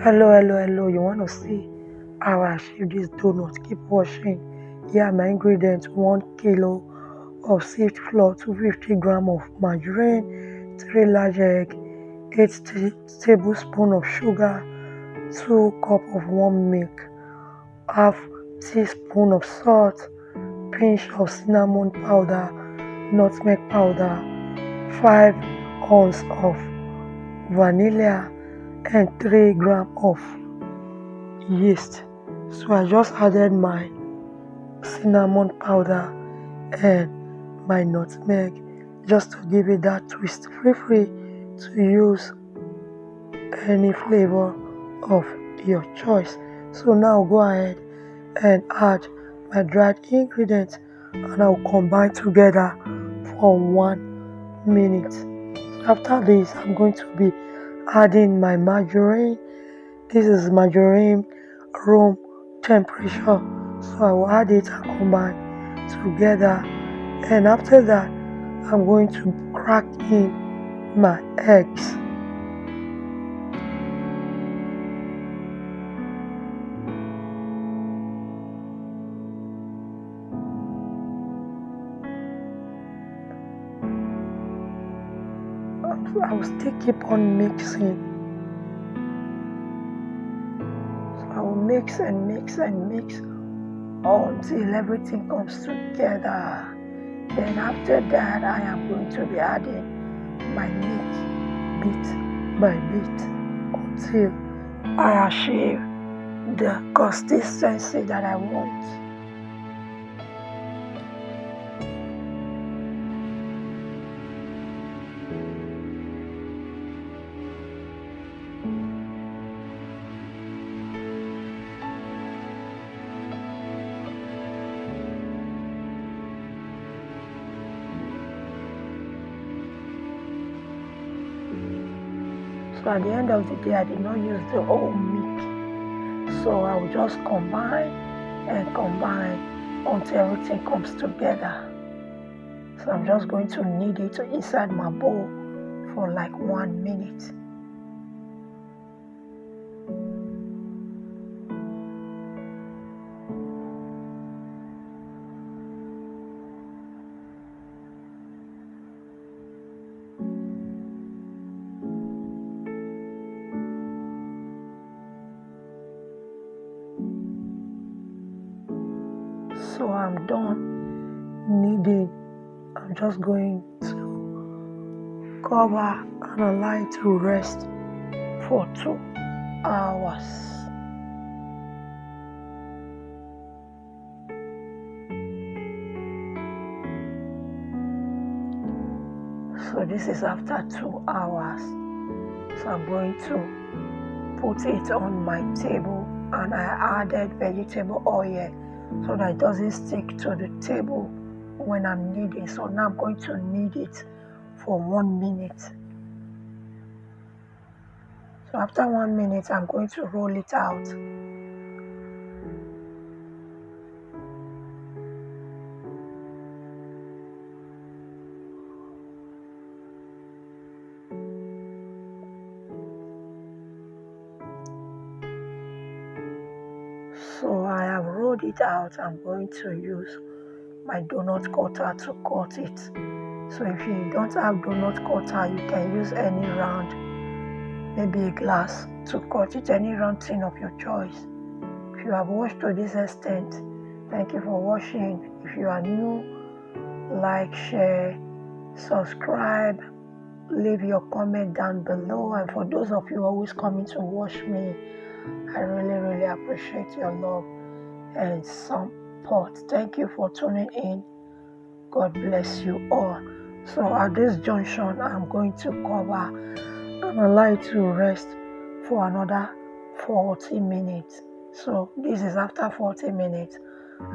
Hello. You want to see how I achieve this donut? Keep watching. Here my ingredients: 1 kilo of sieved flour, 250 gram of margarine, 3 large egg, 8 tablespoons of sugar, 2 cup of warm milk, half teaspoon of salt, pinch of cinnamon powder, nutmeg powder, 5 ounce of vanilla, and 3 gram of yeast. So I just added my cinnamon powder and my nutmeg just to give it that twist. Feel free to use any flavor of your choice. So now go ahead and add my dried ingredients and I'll combine together for 1 minute. After this, I'm going to be adding my margarine. This is margarine room temperature, so I will add it and combine together. And after that, I'm going to crack in my eggs. I will still keep on mixing. So I will mix until everything comes together. Then after that, I am going to be adding my milk bit by bit until I achieve the consistency that I want. So at the end of the day, I did not use the whole milk. So I will just combine until everything comes together. So I'm just going to knead it inside my bowl for like 1 minute. So I'm done kneading. I'm just going to cover and allow it to rest for 2 hours. So this is after 2 hours. So I'm going to put it on my table, and I added vegetable oil so that it doesn't stick to the table when I'm kneading. So now I'm going to knead it for 1 minute. So after 1 minute, I'm going to roll it out. So I have rolled it out. I'm going to use my donut cutter to cut it. So if you don't have donut cutter, you can use any round, maybe a glass, to cut it, any round thing of your choice. If you have watched to this extent, thank you for watching. If you are new, like, share, subscribe, leave your comment down below. And for those of you always coming to watch me, I really appreciate your love and support. Thank you for tuning in. God bless you all. So at this junction, I'm going to cover and allow it to rest for another 40 minutes. So this is after 40 minutes.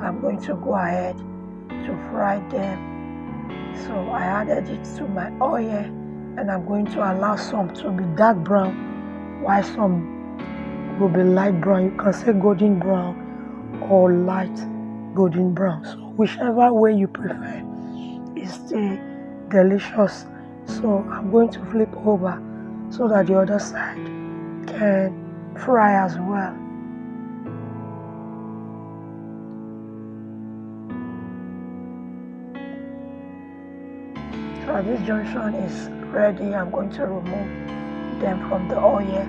I'm going to go ahead to fry them. So I added it to my oil, and I'm going to allow some to be dark brown while some will be light brown. You can say golden brown or light golden brown. So whichever way you prefer is still delicious. So I'm going to flip over so that the other side can fry as well. So this junction is ready. I'm going to remove them from the oil.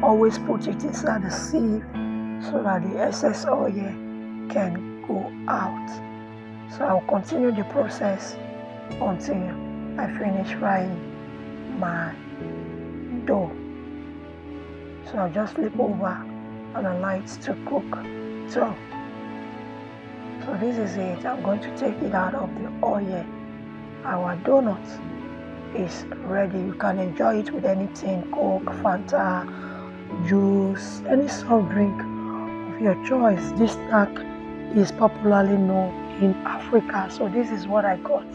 Always put it inside the sieve so that the excess oil can go out. So I'll continue the process until I finish frying my dough. So I'll just flip over and allow it to cook. So this is it. I'm going to take it out of the oil. Our donut is ready. You can enjoy it with anything: Coke, Fanta, juice, any soft drink of your choice. This snack is popularly known in Africa. So this is what I got.